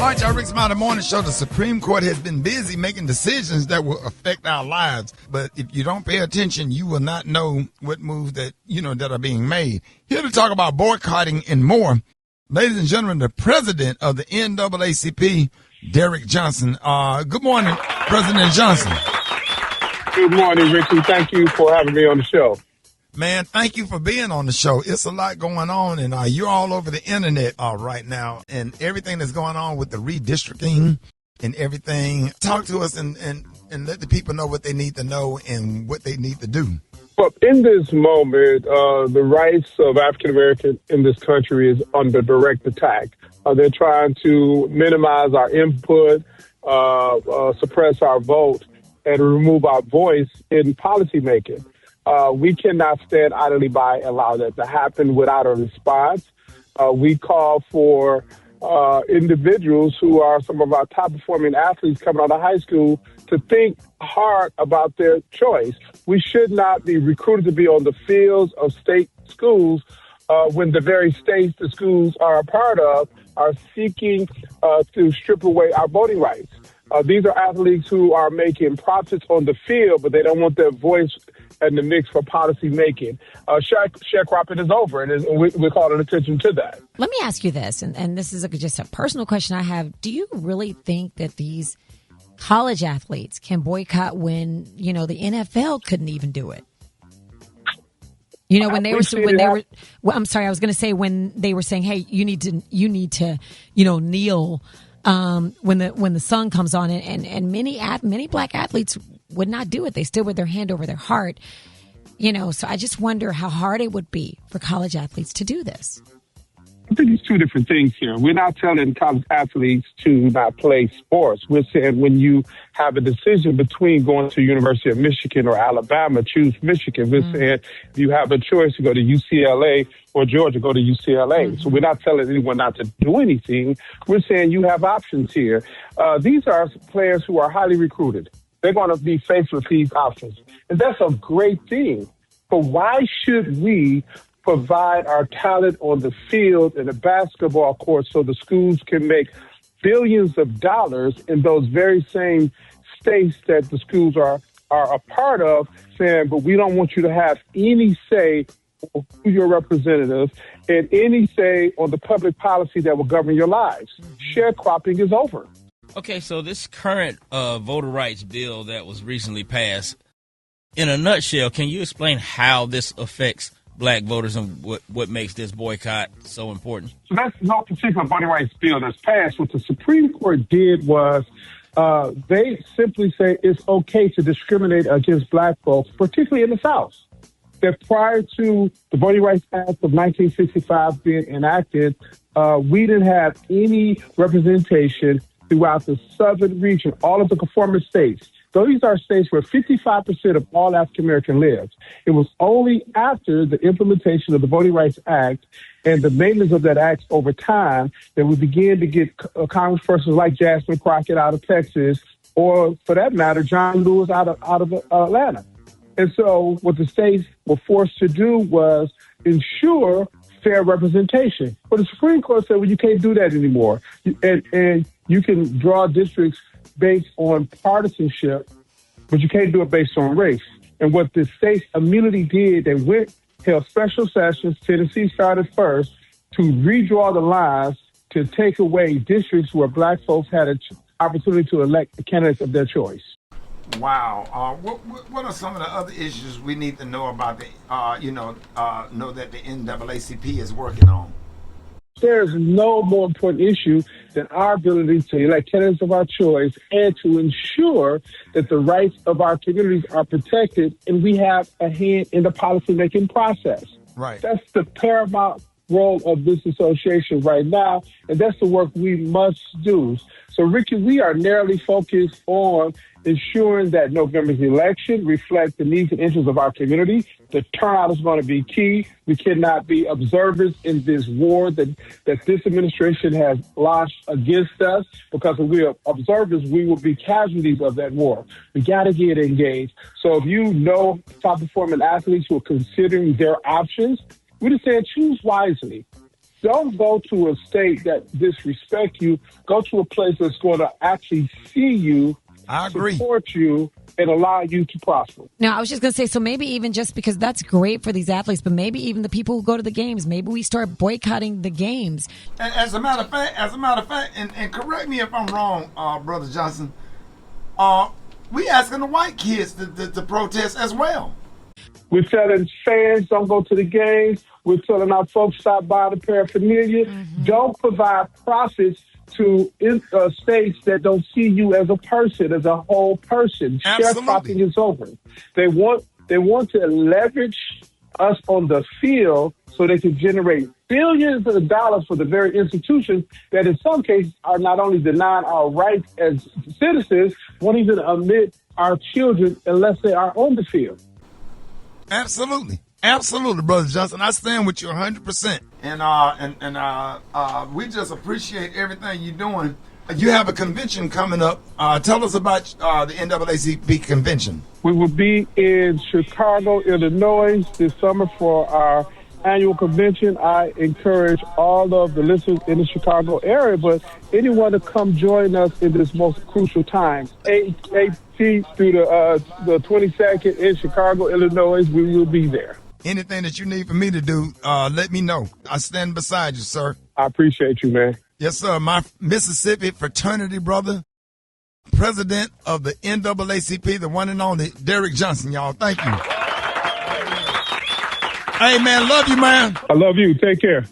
All right, y'all, Rick Smiley Morning Show. The Supreme Court has been busy making decisions that will affect our lives. But if you don't pay attention, you will not know what moves that, that are being made. Here to talk about boycotting and more, ladies and gentlemen, the president of the NAACP, Derrick Johnson. Good morning, President Johnson. Good morning, Rickey. Thank you for having me on the show. Man, thank you for being on the show. It's a lot going on, and you're all over the internet right now, and everything that's going on with the redistricting and everything. Talk to us and let the people know what they need to know and what they need to do. Well, in this moment, the rights of African Americans in this country is under direct attack. They're trying to minimize our input, suppress our vote, and remove our voice in policymaking. We cannot stand idly by and allow that to happen without a response. We call for individuals who are some of our top performing athletes coming out of high school to think hard about their choice. We should not be recruited to be on the fields of state schools when the very states the schools are a part of are seeking to strip away our voting rights. These are athletes who are making profits on the field, but they don't want their voice in the mix for policy making. Sharecropping is over, and we're calling attention to that. Let me ask you this, and this is just a personal question I have. Do you really think that these college athletes can boycott when, the NFL couldn't even do it? When they were, I'm sorry, I was going to say when they were saying, hey, you need to, kneel when the sun comes on, and many black athletes would not do it. They stood with their hand over their heart, so I just wonder how hard it would be for college athletes to do this. I think it's two different things here. We're not telling college athletes to not play sports. We're saying when you have a decision between going to University of Michigan or Alabama, choose Michigan. We're saying if you have a choice to go to UCLA or Georgia, go to UCLA. So we're not telling anyone not to do anything. We're saying you have options here. These are players who are highly recruited. They're going to be faced with these options. And that's a great thing. But why should we provide our talent on the field and the basketball court so the schools can make billions of dollars in those very same states that the schools are a part of, saying, but we don't want you to have any say on who your representative and any say on the public policy that will govern your lives. Sharecropping is over. Okay, so this current voter rights bill that was recently passed, in a nutshell, can you explain how this affects black voters and what makes this boycott so important? So that's no particular voting rights bill that's passed. What the Supreme Court did was they simply say it's okay to discriminate against black folks, particularly in the South. That prior to the Voting Rights Act of 1965 being enacted, we didn't have any representation throughout the southern region, all of the conformist states. So these are states where 55% of all African Americans live. It was only after the implementation of the Voting Rights Act and the maintenance of that act over time that we began to get congresspersons like Jasmine Crockett out of Texas, or for that matter, John Lewis out of Atlanta. And so what the states were forced to do was ensure fair representation. But the Supreme Court said, well, you can't do that anymore. And you can draw districts based on partisanship, but you can't do it based on race. And what the states immediately did, they held special sessions. Tennessee started first to redraw the lines to take away districts where black folks had an opportunity to elect the candidates of their choice. Wow. What are some of the other issues we need to know about know that the NAACP is working on? There is no more important issue than our ability to elect candidates of our choice and to ensure that the rights of our communities are protected and we have a hand in the policymaking process. Right. That's the paramount role of this association right now, and that's the work we must do. So, Rickey, we are narrowly focused on ensuring that November's election reflects the needs and interests of our community. The turnout is going to be key. We cannot be observers in this war that this administration has launched against us, because if we are observers, we will be casualties of that war. We got to get engaged. So if you know top-performing athletes who are considering their options, we just say choose wisely. don't go to a state that disrespect you. Go to a place that's going to actually see you, I agree, support you, and allow you to prosper. Now, I was just going to say, so maybe even just because that's great for these athletes, but maybe even the people who go to the games, maybe we start boycotting the games. As a matter of fact, and correct me if I'm wrong, Brother Johnson, we asking the white kids to protest as well. We're telling fans don't go to the games. We're telling our folks stop buying the paraphernalia. Mm-hmm. Don't provide profits to states that don't see you as a person, as a whole person. Sharecropping is over. They want to leverage us on the field so they can generate billions of dollars for the very institutions that in some cases are not only denying our rights as citizens, won't even admit our children unless they are on the field. Absolutely, Brother Johnson. I stand with you 100%. And we just appreciate everything you're doing. You have a convention coming up. Tell us about the NAACP convention. We will be in Chicago, Illinois this summer for our annual convention. I encourage all of the listeners in the Chicago area, but anyone to come join us in this most crucial time. 18th through the 22nd in Chicago, Illinois. We will be there. Anything that you need for me to do, let me know. I stand beside you, sir. I appreciate you, man. Yes, sir. My Mississippi fraternity brother, president of the NAACP, the one and only Derrick Johnson, y'all. Thank you. Hey, man, love you, man. I love you. Take care.